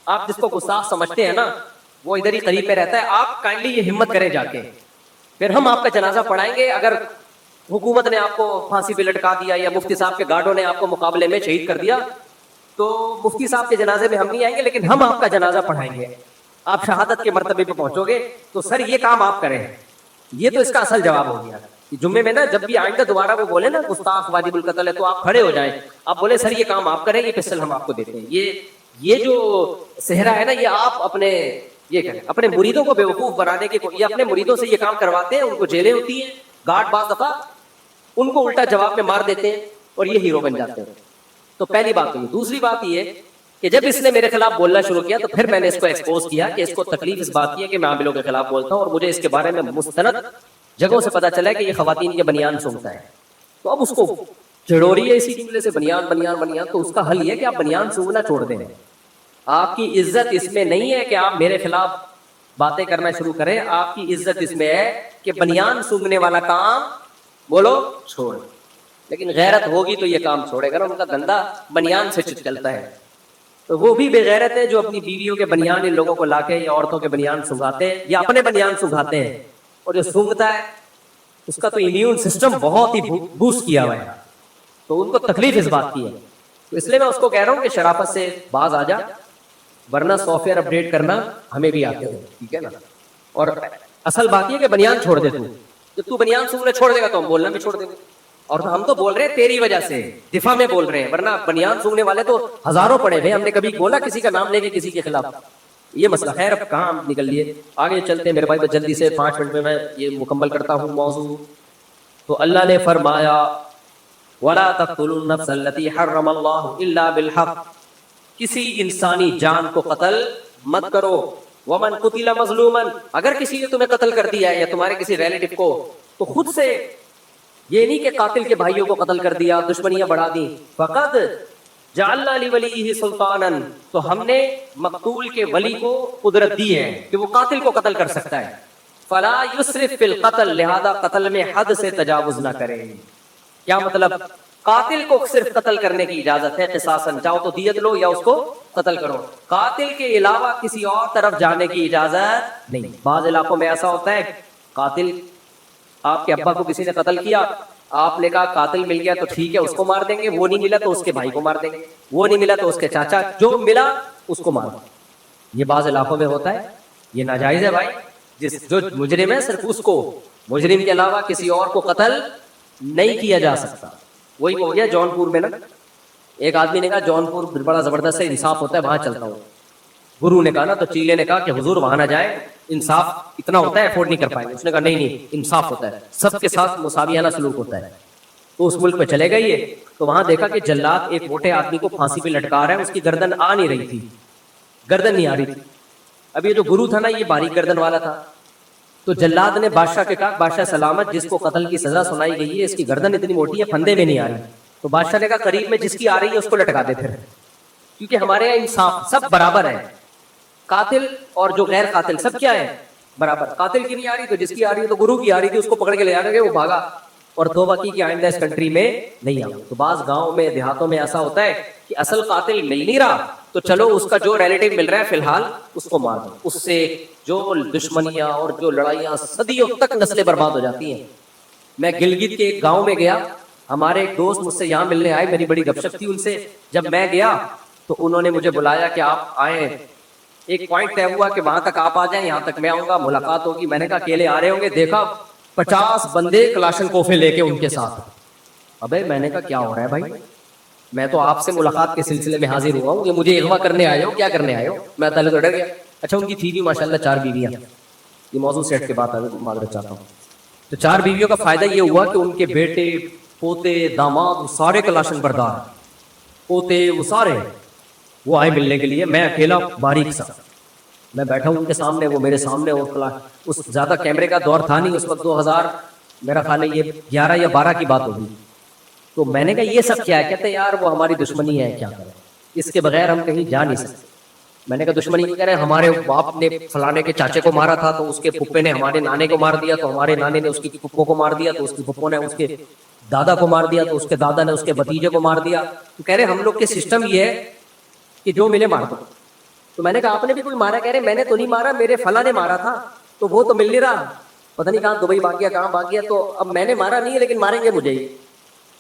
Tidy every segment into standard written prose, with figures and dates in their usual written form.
آپ جس کو گستاخ سمجھتے ہیں نا وہ ادھر ہی قریب پہ رہتا ہے. آپ کائنڈلی یہ ہمت کریں جا کے, پھر ہم آپ کا جنازہ پڑھائیں گے. اگر حکومت نے آپ کو پھانسی پہ لٹکا دیا یا مفتی صاحب کے گارڈوں نے آپ کو مقابلے میں شہید کر دیا تو مفتی صاحب کے جنازے میں ہم نہیں آئیں گے, لیکن ہم آپ کا جنازہ پڑھائیں گے. آپ شہادت کے مرتبے پہ پہنچو گے تو سر یہ کام آپ کریں. یہ تو اس کا اصل جواب ہو گیا. جمعے میں نا جب بھی آئندہ دوبارہ وہ بولے نا گستاخ واجب القتل ہے تو آپ کھڑے ہو جائیں, آپ بولے سر یہ کام آپ کریں, یہ پسٹل ہم آپ کو دیتے ہیں. یہ جو صحرا ہے نا یہ آپ اپنے یہ کریں, اپنے مریدوں کو بیوقوف بنانے کے, یہ اپنے مریدوں سے یہ کام کرواتے ہیں. ان کو جیلیں ہوتی ہیں, گارڈ بعض دفعہ ان کو الٹا جواب میں مار دیتے ہیں اور یہ ہیرو بن جاتے ہیں. تو پہلی بات تو یہ. دوسری بات یہ کہ جب اس نے میرے خلاف بولنا شروع کیا تو پھر میں نے اس کو ایکسپوز کیا کہ اس کو تکلیف اس بات کی ہے کہ میں عاملوں کے خلاف بولتا ہوں, اور مجھے اس کے بارے میں مستند جگہوں سے پتا چلا ہے کہ یہ خواتین کے بنیان سونگتا ہے. تو اب اس کو چڑوری ہے اسی جملے سے بنیان بنیان بنیان. تو اس کا حل یہ ہے کہ آپ بنیان سونگنا چھوڑ دیں. آپ کی عزت اس میں نہیں ہے کہ آپ میرے خلاف باتیں کرنا شروع کریں. آپ کی عزت اس میں ہے کہ بنیان سونگنے والا کام بولو چھوڑ. لیکن غیرت ہوگی تو یہ کام چھوڑے گا. ان کا دھندا بنیان سے چلتا ہے. تو وہ بھی بے غیرت ہے جو اپنی بیویوں کے بنیان ان لوگوں کو لا کے یا عورتوں کے بنیان سنگاتے ہیں یا اپنے بنیان سنگاتے ہیں. اور جو سونگتا ہے اس کا تو امیون سسٹم بہت ہی بوسٹ کیا ہوا ہے, تو ان کو تکلیف اس بات کی ہے. تو اس لیے میں اس کو کہہ رہا ہوں کہ شرافت سے باز آ جا, ورنہ سافٹ ویئر اپڈیٹ کرنا ہمیں بھی آتے ہیں, ٹھیک ہے نا. اور اصل بات یہ کہ بنیان چھوڑ دے. جب تو بنیان سونگنا چھوڑ دے گا تو ہم بولنا بھی چھوڑ دیں گے. اور ہم تو بول رہے ہیں تیری وجہ سے, دفاع میں بول رہے ہیں, ورنہ بنیان سونگنے والے تو ہزاروں پڑے ہیں. ہم نے کبھی بولا کسی کا نام لے کے کسی کے خلاف؟ یہ مسئلہ. خیر اب کہاں نکل لیے, آگے چلتے ہیں میرے بھائی. جلدی سے 5 منٹ میں یہ مکمل کرتا ہوں موضوع. تو اللہ نے فرمایا وَلَا تَقْتُلُوا النَّفْسَ الَّتِي حَرَّمَ اللَّهُ إِلَّا بِالْحَقِّ, کسی انسانی جان کو قتل مت کرو. وَمَنْ قُتِلَ مَظْلُومًا, اگر کسی نے تمہیں قتل کر دیا ہے یا تمہارے کسی ریلیٹو کو, تو خود سے, یہ نہیں کہ قاتل کے بھائیوں کو قتل کر دیا, دشمنیاں بڑھا دی. فقط جعلنا لولیہ سلطانا, تو ہم نے مقتول کے ولی کو قدرت دی ہے کہ وہ قاتل کو قتل کر سکتا ہے. فلا یسرف فی القتل, لہذا قتل میں حد سے تجاوز نہ کرے. کیا مطلب؟ قاتل کو صرف قتل کرنے کی اجازت ہے قصاصاً, چاہو تو دیت لو یا اس کو قتل کرو. قاتل کے علاوہ کسی اور طرف جانے کی اجازت نہیں. بعض علاقوں میں ایسا ہوتا ہے قاتل, آپ کے ابا کو کسی نے قتل کیا, آپ نے کہا قاتل مل گیا تو ٹھیک ہے اس کو مار دیں گے, وہ نہیں ملا تو اس کے بھائی کو مار دیں گے, وہ نہیں ملا تو اس کے چاچا, جو ملا اس کو مار دیں گے. یہ بعض علاقوں میں ہوتا ہے, یہ ناجائز ہے بھائی. جو مجرم ہے صرف اس کو, مجرم کے علاوہ کسی اور کو قتل نہیں کیا جا سکتا. وہی ہو گیا جونپور میں نا, ایک آدمی نے کہا جونپور بڑا زبردست ہے, انصاف ہوتا ہے وہاں چلتا ہوں. گرو نے کہا نا, تو چیلے نے کہا کہ حضور وہاں نہ جائے, انصاف اتنا ہوتا ہے افورڈ نہیں کر پائیں گے. اس نے کہا نہیں انصاف ہوتا ہے, سب کے ساتھ مساویانہ سلوک ہوتا ہے. تو اس ملک میں چلے گئے یہ, تو وہاں دیکھا کہ جلاد ایک موٹے آدمی کو پھانسی پہ لٹکا رہا ہے, اس کی گردن آ نہیں رہی تھی, گردن نہیں آ رہی تھی. اب یہ جو گرو تھا نا یہ باریک گردن والا تھا, تو جلاد نے بادشاہ کے کہا بادشاہ سلامت, جس کو قتل کی سزا سنائی گئی ہے اس کی گردن اتنی موٹی ہے پھندے میں نہیں آ رہی. تو بادشاہ نے کہا قریب میں جس کی آ رہی ہے اس کو لٹکا دے پھر, کیونکہ ہمارے یہاں انصاف سب برابر ہے. قاتل اور جو غیر قاتل سب کیا ہے برابر. قاتل کی نہیں آ رہی تو جس کی آ رہی ہے, تو گرو کی آ رہی تھی, اس کو پکڑ کے لے جانے گے, وہ بھاگا اور توبہ کی کہ آئندہ اس کنٹری میں نہیں آؤں. تو بعض گاؤں میں دیہاتوں میں ایسا ہوتا ہے کہ اصل قاتل مل نہیں رہا, تو چلو اس کا جو ریلیٹو مل رہا ہے فی الحال اس کو مار دو. اس سے جو دشمنیاں اور جو لڑائیاں صدیوں تک نسلیں برباد ہو جاتی ہیں. میں گلگت کے ایک گاؤں میں گیا, ہمارے ایک دوست مجھ سے یہاں ملنے آئے, میری بڑی گپ شپ تھی ان سے. جب میں گیا تو انہوں نے مجھے بلایا کہ آپ آئیں, ایک پوائنٹ طے ہوا کہ وہاں تک آپ آ جائیں, یہاں تک میں آؤں گا, ملاقات ہوگی. میں نے کہا اکیلے آ رہے ہوں گے؟ دیکھا 50 بندے کلاشن کوفے لے کے ان کے ساتھ. ابے میں نے کہا کیا ہو رہا ہے بھائی, میں تو آپ سے ملاقات کے سلسلے میں حاضر ہوا ہوں, یہ مجھے اغوا کرنے آئے ہو, کیا کرنے آئے ہو؟ میں پہلے تو ڈر گیا. اچھا ان کی تھی بھی ماشاءاللہ 4 بیویاں, یہ موضوع سیٹ کے بعد معذرت چاہتا ہوں. تو 4 بیویوں کا فائدہ یہ ہوا کہ ان کے بیٹے پوتے داماد سارے کلاشن بردار, پوتے وہ سارے وہ آئے ملنے کے لیے. میں اکیلا باریک سا, میں بیٹھا ہوں ان کے سامنے, وہ میرے سامنے. اس زیادہ کیمرے کا دور تھا نہیں اس وقت, 2000 میرا خیال ہے یہ 11 یا 12 کی بات ہوگی. تو میں نے کہا یہ سب کیا ہے؟ کہتے یار وہ ہماری دشمنی ہے, کیا کریں, اس کے بغیر ہم کہیں جا نہیں سکتے. میں نے کہا دشمنی کہہ رہے ہیں, ہمارے باپ نے فلانے کے چاچے کو مارا تھا تو اس کے پھپھے نے ہمارے نانے کو مار دیا, تو ہمارے نانے نے اس کی پھپھو کو مار دیا, تو اس کی پھپھو نے اس کے دادا کو مار دیا, تو اس کے دادا نے اس کے بھتیجے کو مار دیا. تو کہہ رہے ہم لوگ کے سسٹم یہ ہے کہ جو ملے مار دو. تو میں نے کہا آپ نے بھی کوئی مارا؟ کہہ رہے میں نے تو نہیں مارا, میرے فلاں نے مارا تھا, تو وہ تو مل نہیں رہا, پتہ نہیں کہاں دبئی بھاگ گیا, کہاں بھاگ گیا, تو اب میں نے مارا نہیں ہے لیکن ماریں گے مجھے ہی.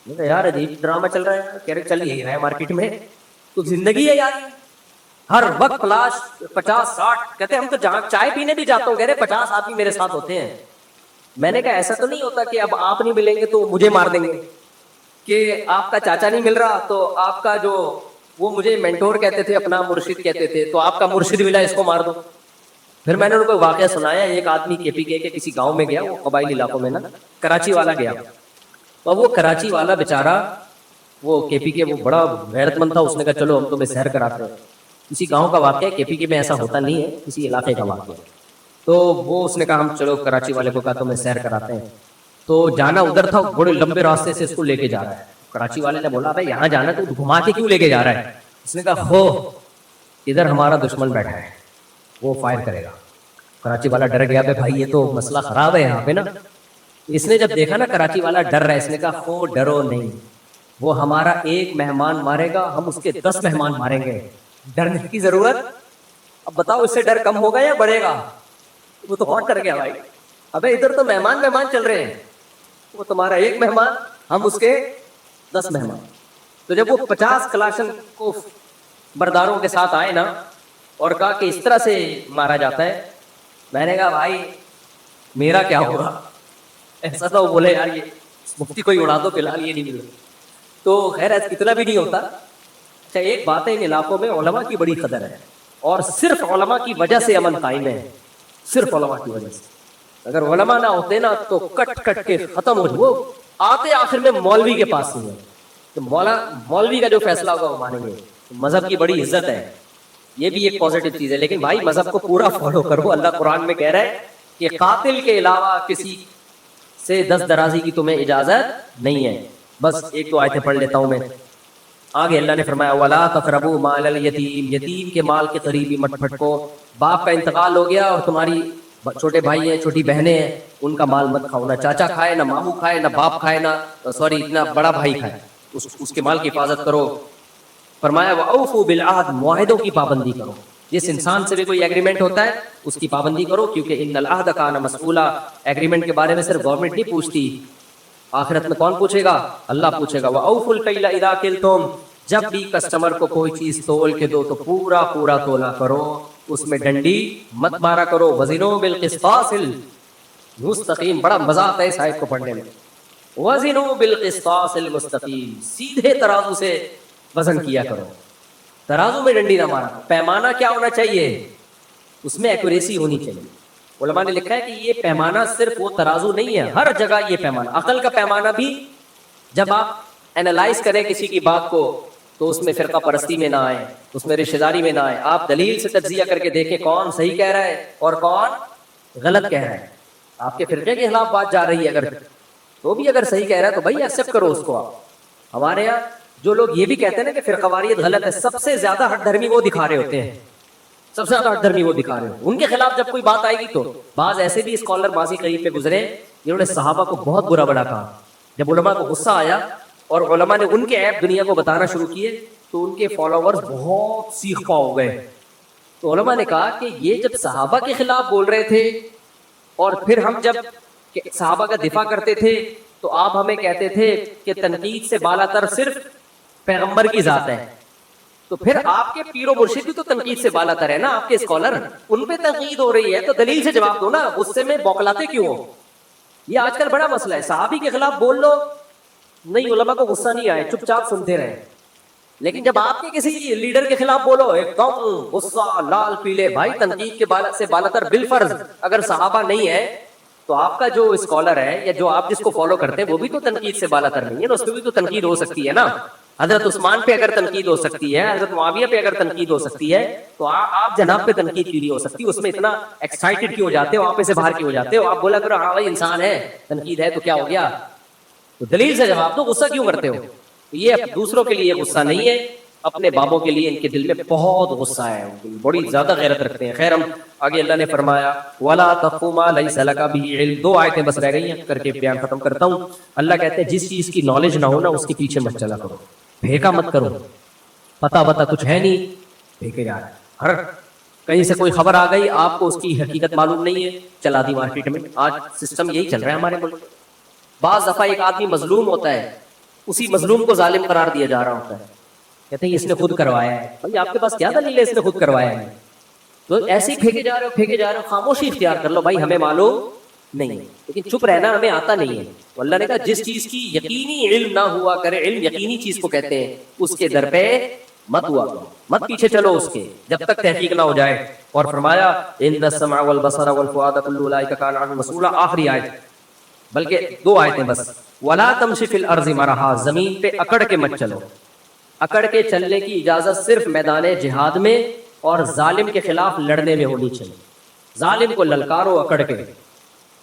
میں کہا یار عجیب ڈرامہ چل رہا ہے. کہہ رہے چل یہی رہا ہے مارکیٹ میں, تو زندگی ہے یار, ہر وقت فلاش 50-60. کہتے ہم تو جہاں چائے پینے بھی جاتا ہوں, کہہ رہے 50 آدمی میرے ساتھ ہوتے ہیں. میں نے کہا ایسا تو نہیں ہوتا کہ اب آپ نہیں ملیں گے تو مجھے مار دیں گے, کہ آپ کا چاچا نہیں مل رہا تو آپ کا جو وہ مجھے مینٹور کہتے تھے, اپنا مرشد کہتے تھے, تو آپ کا مرشد ملا اس کو مار دو. پھر میں نے ان کو واقعہ سنایا. ایک آدمی کے پی کے کسی گاؤں میں گیا, وہ قبائلی علاقوں میں نا, کراچی والا گیا, اور وہ کراچی والا بیچارہ, وہ کے پی کے وہ بڑا غیرت مند تھا, اس نے کہا چلو ہم تمہیں سیر کراتے ہیں. کسی گاؤں کا واقعہ, کے پی کے میں ایسا ہوتا نہیں ہے, کسی علاقے کا واقعہ. تو وہ اس نے کہا ہم چلو کراچی والے کو کہا تمہیں سیر کراتے ہیں. تو جانا ادھر تھا, بڑے لمبے راستے سے اس کو لے کے جا رہا ہے. کراچی والے نے بولا بھائی یہاں جانا تو گھما کے کیوں لے کے جا رہا ہے؟ اس نے کہا ہو ادھر ہمارا دشمن بیٹھا ہے, وہ فائر کرے گا. کراچی والا ڈر گیا, بھائی یہ تو مسئلہ خراب ہے یہاں پہ نا. اس نے جب دیکھا نا کراچی والا ڈر رہا ہے, اس نے کہا ہو ڈرو نہیں, وہ ہمارا ایک مہمان مارے گا, ہم اس کے 10 مہمان ماریں گے, ڈرنے کی ضرورت. اب بتاؤ اس سے ڈر کم ہوگا یا بڑھے گا؟ وہ تو بہت ڈر گیا بھائی. ابے ادھر تو مہمان چل رہے ہیں, وہ تمہارا ایک مہمان, ہم اس کے 10 مہمان. تو جب وہ 50 کلاشن کو برداروں کے ساتھ آئے نا, اور کہا کہ اس طرح سے مارا جاتا ہے, میں نے کہا بھائی میرا کیا ہوگا؟ ایسا تھا وہ بولے یار یہ مفتی کوئی اڑا دو, فی الحال یہ نہیں مل. تو خیر اتنا بھی نہیں ہوتا. اچھا ایک بات ہے, ان علاقوں میں علماء کی بڑی قدر ہے, اور صرف علماء کی وجہ سے امن قائم ہے, صرف علماء کی وجہ سے. اگر علماء نہ ہوتے نا تو کٹ کے ختم ہو. وہ آتے آخر میں مولوی کے پاس نہیں ہے, تو مولوی کا جو فیصلہ ہوگا وہ مانیں گے. مذہب کی بڑی عزت ہے, یہ بھی ایک پازیٹیو چیز ہے. لیکن بھائی مذہب کو پورا فالو کرو. اللہ قرآن میں کہہ رہا ہے کہ قاتل کے علاوہ کسی سے 10 درازی کی تمہیں اجازت نہیں ہے. بس ایک دو آیتیں پڑھ لیتا ہوں میں. آگے اللہ نے فرمایا وَلَا تَقْرَبُوا مَالَ الْيَتِيمِ, یتیم کے مال کے قریب بھی مت پھٹکو. باپ کا انتقال ہو گیا اور تمہاری چھوٹے بھائی ہیں, چھوٹی بہنیں ہیں, ان کا مال مت کھاؤ. نہ چاچا کھائے, نہ ماموں کھائے, نہ باپ کھائے, نہ نہ بڑا بھائی کھائے. اس کے مال کی حفاظت کرو. فرمایا وَأَوْفُوا بِالْعَهْدِ, معاہدوں کی پابندی کرو. جس انسان سے بھی کوئی ایگریمنٹ ہوتا ہے اس کی پابندی کرو, کیونکہ ان العہد کان مسئولا, ایگریمنٹ کے بارے میں صرف گورنمنٹ نہیں پوچھتی, آخرت میں کون پوچھے گا؟ اللہ پوچھے گا. وَأَوْفُوا الْكَيْلَ إِذَا كِلْتُمْ, جب بھی کسٹمر کو کوئی چیز تول کے دو تو پورا تولا کرو, اس میں ڈنڈی مت مارا کرو. وزنوا بالقسطاس المستقیم, بڑا مزہ آتا ہے اس آیت کو پڑھنے میں. وزنوا بالقسطاس المستقیم, سیدھے ترازو سے وزن کیا کرو, ترازو میں ڈنڈی نہ مارا. پیمانہ کیا ہونا چاہیے؟ اس میں ایکوریسی ہونی چاہیے. علماء نے لکھا ہے کہ یہ پیمانہ صرف وہ ترازو نہیں ہے, ہر جگہ یہ پیمانہ, عقل کا پیمانہ بھی. جب آپ اینالائز کریں کسی کی بات کو تو اس میں فرقہ پرستی میں نہ آئے, اس میں رشتہ داری میں نہ آئے. آپ دلیل سے تجزیہ کر کے دیکھیں کون صحیح کہہ رہا ہے اور کون غلط کہہ رہا ہے. آپ کے فرقے کے خلاف بات جا رہی ہے اگر, تو بھی اگر صحیح کہہ رہا ہے تو بھائی ایکسپٹ کرو اس کو. آپ ہمارے یہاں جو لوگ یہ بھی کہتے ہیں نا کہ فرقہ واریت غلط ہے, سب سے زیادہ ہٹ دھرمی وہ دکھا رہے ہوتے ہیں, سب سے زیادہ ہٹ دھرمی وہ دکھا رہے ہیں. ان کے خلاف جب کوئی بات آئے گی تو بعض ایسے بھی اسکالر ماضی قریب پہ گزرے جنہوں نے صحابہ کو بہت برا بڑا کہا. جب علماء کو غصہ آیا اور علماء نے ان کے عیب دنیا کو بتانا شروع کیے تو ان کے فالوورز بہت سیخ پا ہو گئے. تو علماء نے کہا کہ یہ جب صحابہ کے خلاف بول رہے تھے اور پھر ہم جب صحابہ کا دفاع کرتے تھے تو آپ ہمیں کہتے تھے کہ تنقید سے بالا تر صرف پیغمبر کی ذات ہے, تو پھر آپ کے پیر و مرشد بھی تو تنقید سے بالا تر ہے نا, آپ کے اسکالر, ان پہ تنقید ہو رہی ہے تو دلیل سے جواب دو نا, غصے میں بوکلاتے کیوں ہو؟ یہ آج کل بڑا مسئلہ ہے. صحابی کے خلاف بول لو, نہیں علماء کو غصہ نہیں آئے, چپ چاپ سنتے رہے. لیکن جب آپ کے کسی لیڈر کے خلاف بولو ایک دم غصہ لال پیلے, بھائی تنقید کے سے بالا تر بالفرض اگر صحابہ نہیں ہے تو آپ کا جو اسکالر ہے یا جو آپ جس کو فالو کرتے ہیں وہ بھی تو تنقید سے بالا تر نہیں ہے نا, اس پہ بھی تو تنقید ہو سکتی ہے نا. حضرت عثمان پہ اگر تنقید ہو سکتی ہے, حضرت معاویہ پہ اگر تنقید ہو سکتی ہے, تو آپ جناب پہ تنقید کیوں نہیں ہو سکتی؟ اس میں اتنا ایکسائٹیڈ کیوں ہو جاتے ہو, آپ سے باہر کیوں ہو جاتے ہو؟ آپ بولا کرو ہاں بھائی انسان ہے, تنقید ہے تو کیا ہو گیا, تو دلیل سے جواب دو, غصہ کیوں کرتے ہو؟ یہ دوسروں کے لیے غصہ نہیں ہے, اپنے بابوں کے لیے ان کے دل میں بہت غصہ ہے, بڑی زیادہ غیرت رکھتے ہیں. خیر ہم آگے اللہ نے فرمایا وَلَا تَقْفُ مَا لَيْسَ لَكَ بِهِ عِلْمٌ, 2 آیتیں بس رہ گئی ہیں کر کے بیان ختم کرتا ہوں. اللہ کہتے ہیں جس چیز کی نالج نہ ہو نا اس کے پیچھے مت چلا کرو, بھیکا مت کرو, پتہ کچھ ہے نہیں بھیکے جا رہا ہے. ہر کہیں سے کوئی خبر آ گئی، آپ کو اس کی حقیقت معلوم نہیں ہے، چلا دی مارکیٹ میں. آج سسٹم یہی چل رہا ہے ہمارے ملک میں. بعض دفعہ ایک آدمی مظلوم ہوتا ہے، اسی مظلوم کو ظالم قرار دیا جا رہا ہوتا ہے، کہتے ہیں اس نے خود کروایا ہے. بھائی آپ کے پاس کیا دلیل ہے اس نے خود کروایا ہے؟ تو ایسے ہی پھینکے جا رہے ہو. خاموشی اختیار کر لو بھائی، ہمیں معلوم نہیں ہے، لیکن چپ رہنا ہمیں آتا نہیں ہے. اللہ نے کہا جس چیز کی یقینی علم نہ ہوا کرے، علم یقینی چیز کو کہتے ہیں، اس کے در پہ مت ہوا کرو، مت پیچھے چلو اس کے جب تک تحقیق نہ ہو جائے. اور فرمایا ان السمع والبصر والفؤاد كل اولئك كان عنه مسؤولا، آخری آیت، بلکہ 2 آیتیں بس. ولا تمش فی الارض مرحا، زمین پہ اکڑ کے مت چلو. اکڑ کے چلنے کی اجازت صرف میدان جہاد میں اور ظالم کے خلاف لڑنے میں ہونی چاہیے. ظالم کو للکارو اکڑ کے.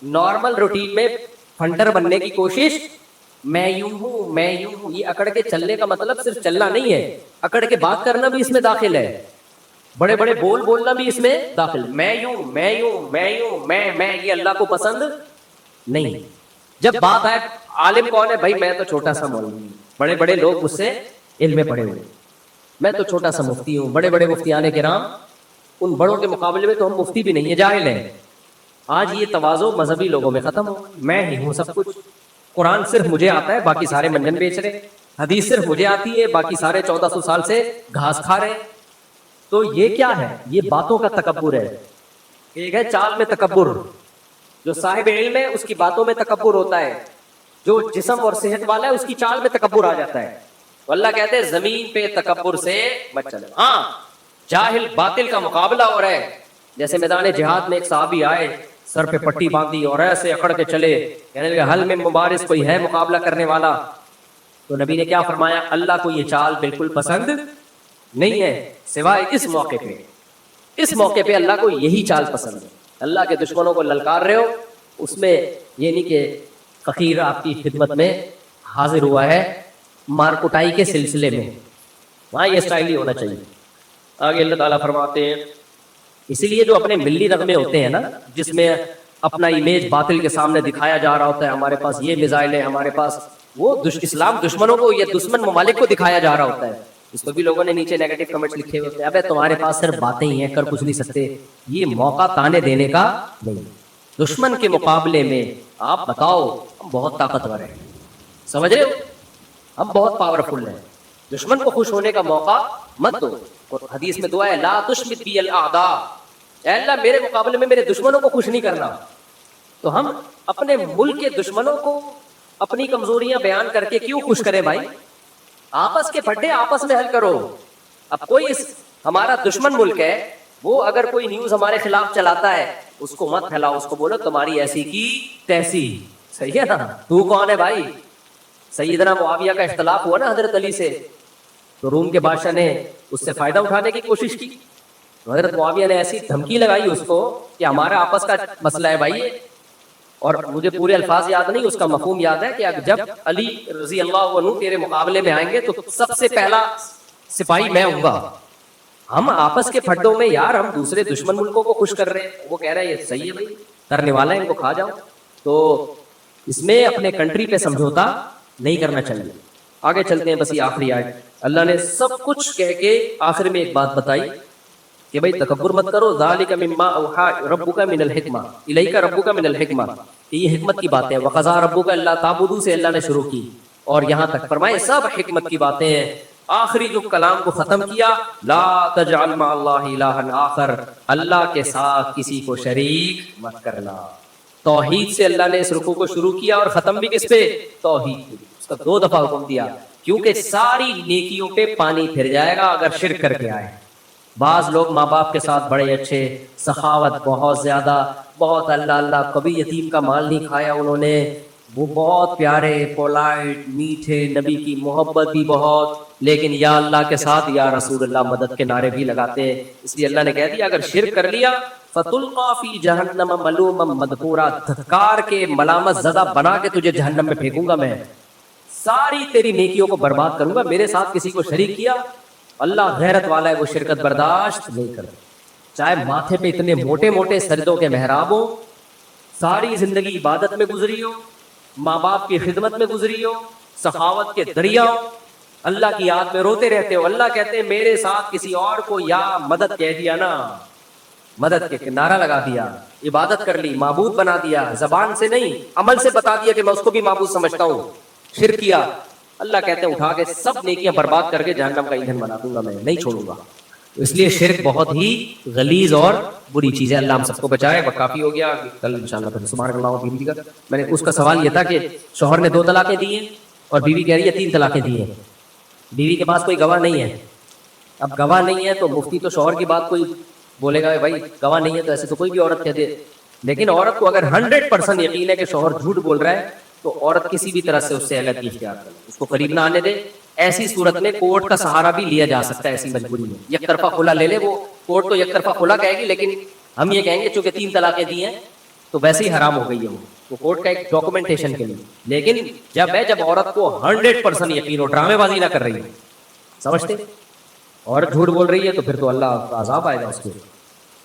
نارمل روٹین میں فنڈر بننے کی کوشش، میں یوں ہوں میں یوں ہوں، یہ اکڑ کے چلنے کا مطلب صرف چلنا نہیں ہے، اکڑ کے بات کرنا بھی اس میں داخل ہے، بڑے بڑے بول بولنا بھی اس میں داخل. میں یوں میں یوں میں یوں میں یہ اللہ کو پسند نہیں. جب بات آئے عالم کون ہے بھائی، میں تو چھوٹا سا مولوی، بڑے بڑے لوگ مجھ سے علم میں پڑے ہوئے، میں تو چھوٹا سا مفتی ہوں، بڑے بڑے مفتیان کرام، ان بڑوں کے مقابلے میں تو ہم مفتی بھی نہیں ہیں، جاہل ہیں. آج یہ تواضع مذہبی لوگوں میں ختم ہو. میں ہی ہوں سب کچھ، قرآن صرف مجھے آتا ہے، باقی سارے منجن بیچ رہے، حدیث صرف مجھے آتی ہے، باقی سارے 1400 سال سے گھاس کھا رہے. تو یہ کیا ہے؟ یہ باتوں کا تکبر ہے. ایک ہے چال میں تکبر، جو صاحب علم ہے اس کی باتوں میں تکبر ہوتا ہے، جو جسم اور صحت والا ہے اس کی چال میں تکبر آ جاتا ہے. اللہ کہتے ہیں زمین پہ تکبر سے مت چلو. ہاں جاہل باطل کا مقابلہ ہو رہا ہے، جیسے میدان جہاد میں ایک صحابی آئے، سر پہ پٹی باندھی اور ایسے اکڑ کے چلے، کہنے لگے حل میں مبارز، کوئی ہے مقابلہ کرنے والا؟ تو نبی نے کیا فرمایا؟ اللہ کو یہ چال بالکل پسند نہیں ہے، سوائے اس موقع پہ. اس موقع پہ اللہ کو یہی چال پسند ہے. اللہ کے دشمنوں کو للکار رہے ہو، اس میں یہ نہیں کہ فقیر آپ کی خدمت میں حاضر ہوا ہے مار کٹائی کے سلسلے میں، وہاں یہ اسٹائل ہی ہونا چاہیے. آگے اللہ تعالیٰ فرماتے ہیں اسی لیے جو اپنے ملی نغمے ہوتے ہیں نا، جس میں اپنا امیج باطل کے سامنے دکھایا جا رہا ہوتا ہے، ہمارے پاس یہ میزائل ہے، ہمارے پاس وہ اسلام دشمنوں کو، یہ دشمن ممالک کو دکھایا جا رہا ہوتا ہے، اس پہ بھی لوگوں نے نیچے نیگیٹو کمنٹس لکھے ہوتے ہیں، ابے تمہارے پاس صرف باتیں ہی ہیں، کر کچھ نہیں سکتے. یہ موقع تانے دینے کا نہیں. دشمن کے مقابلے میں آپ بتاؤ ہم بہت طاقتور ہیں، سمجھ رہے ہو، ہم بہت پاورفل ہیں. دشمن کو خوش ہونے کا موقع مت دو. حدیث میں دعا ہے لا تشمت بی الاعداء، اے اللہ میرے مقابلے میں میرے دشمنوں کو خوش نہیں کرنا. تو ہم اپنے ملک کے دشمنوں کو اپنی کمزوریاں بیان کر کے کیوں خوش کریں بھائی؟ آپس کے پھڈے آپس میں حل کرو. اب کوئی ہمارا دشمن ملک ہے، وہ اگر کوئی نیوز ہمارے خلاف چلاتا ہے اس کو مت پھیلاؤ، اس کو بولو تمہاری ایسی کی تیسی. صحیح ہے نا؟ تو کون ہے بھائی؟ سیدنا معاویہ کا اختلاف ہوا نا حضرت علی سے، تو روم کے بادشاہ نے اس سے فائدہ اٹھانے کی کوشش کی. حضرت معاویہ نے ایسی دھمکی لگائی اس کو کہ ہمارا آپس کا مسئلہ ہے بھائی. اور مجھے پورے الفاظ یاد نہیں، اس کا مفہوم یاد ہے کہ جب علی رضی اللہ عنہ تیرے مقابلے میں آئیں گے تو سب سے پہلا سپاہی میں ہوں گا. ہم آپس کے پھڈوں میں یار ہم دوسرے دشمن ملکوں کو خوش کر رہے ہیں، وہ کہہ رہے ہیں یہ صحیح ہے بھائی، کرنے والا ہے ان کو کھا جاؤ. تو اس میں اپنے کنٹری پہ سمجھوتا نہیں کرنا چاہیے. آگے چلتے ہیں، بس یہ آخری آیت. اللہ نے سب کچھ کہہ کے آخر میں ایک بات بتائی کہ بھائی تکبر مت کرو. ذالک مما اوحی ربک من الحکمہ الیک ربک من الحکمہ، یہ حکمت کی باتیں. وقضی ربک الا تعبدوا سے اللہ نے شروع کی اور یہاں تک فرمائے سب حکمت کی باتیں ہیں. آخری جو کلام کو ختم کیا، لا تجعل مع اللہ الہا آخر، اللہ کے ساتھ کسی کو شریک مت کرنا. توحید سے اللہ نے اس رکوع کو شروع کیا اور ختم بھی کس پہ؟ توحید پہ. اس کا 2 دفعہ حکم دیا کیونکہ ساری نیکیوں پہ پانی پھر جائے گا اگر شرک کر کے آئے. بعض لوگ ماں باپ کے ساتھ بڑے اچھے، سخاوت بہت زیادہ، بہت اللہ اللہ، کبھی یتیم کا مال نہیں کھایا انہوں نے، وہ بہت پیارے، پولائٹ، میٹھے، نبی کی محبت بھی بہت، لیکن یا اللہ کے ساتھ یا رسول اللہ مدد کے نعرے بھی لگاتے ہیں. اس لیے اللہ نے کہہ دیا اگر شرک کر لیا فَتُلْقَىٰ فِي جَهَنَّمَ مَلُومًا مَدْحُورًا، دھتکار کے ملامت زدہ بنا کے تجھے جہنم میں پھینکوں گا. میں ساری تیری نیکیوں کو برباد کروں گا. میرے ساتھ کسی کو شریک کیا، اللہ غیرت والا ہے، وہ شرکت برداشت نہیں کرتا. چاہے ماتھے پہ اتنے موٹے موٹے سجدوں کے محراب ہو، ساری زندگی عبادت میں گزری ہو، ماں باپ کی خدمت میں گزری ہو، سخاوت کے دریا ہو، اللہ کی یاد میں روتے رہتے ہو، اللہ کہتے ہیں میرے ساتھ کسی اور کو یا مدد کہہ دیا نا مدد کے نعرہ لگا دیا, عبادت کر لی, معبود بنا دیا, زبان سے نہیں عمل سے بتا دیا کہ میں اس کو بھی معبود سمجھتا ہوں, شرک کیا, اللہ کہتے ہیں اٹھا کے سب نیکیاں برباد کر کے جہنم کا ایندھن بنا دوں گا, میں نہیں چھوڑوں گا. اس لیے شرک بہت ہی غلیظ اور بری چیز ہے. اللہ ہم سب کو بچائے. وقت کافی ہو گیا, کل انشاءاللہ پھر سبحان اللہ وبحمدہ کا. میں نے اس کا سوال یہ تھا کہ شوہر نے 2 طلاقیں دی ہیں اور بیوی کہہ رہی ہے 3 طلاقیں دی ہیں, بیوی کے پاس کوئی گواہ نہیں ہے. اب گواہ نہیں ہے تو مفتی تو شوہر کی بات کوئی بولے گا بھائی گواہ نہیں ہے تو ایسے تو کوئی بھی عورت کہہ دے, لیکن عورت کو اگر 100% یقین ہے کہ شوہر جھوٹ بول رہا ہے تو عورت کسی بھی طرح سے اس سے علیحدگی اختیار کرے, اس کو قریب نہ آنے دے. ایسی صورت میں کورٹ کا سہارا بھی لیا جا سکتا ہے ایسی مجبوری میں. یک طرفہ خلا لے لے, وہ کورٹ تو یک طرفہ خلا کہے گی, لیکن ہم یہ کہیں گے چونکہ 3 طلاقیں دی ہیں تو ویسے ہی حرام ہو گئی ہے وہ کورٹ کا ایک ڈاکومنٹیشن کے لیے. لیکن جب عورت کو 100% یقین ہو, ڈرامے بازی نہ کر رہی ہے, سمجھتے عورت جھوٹ بول رہی ہے تو پھر تو اللہ کا عذاب آئے گا اس کو.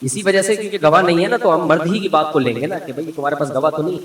اسی وجہ سے کیونکہ گواہ نہیں ہے نا تو ہم مرد ہی کی بات کو لیں گے نا کہ بھائی تمہارے پاس گواہ تو نہیں.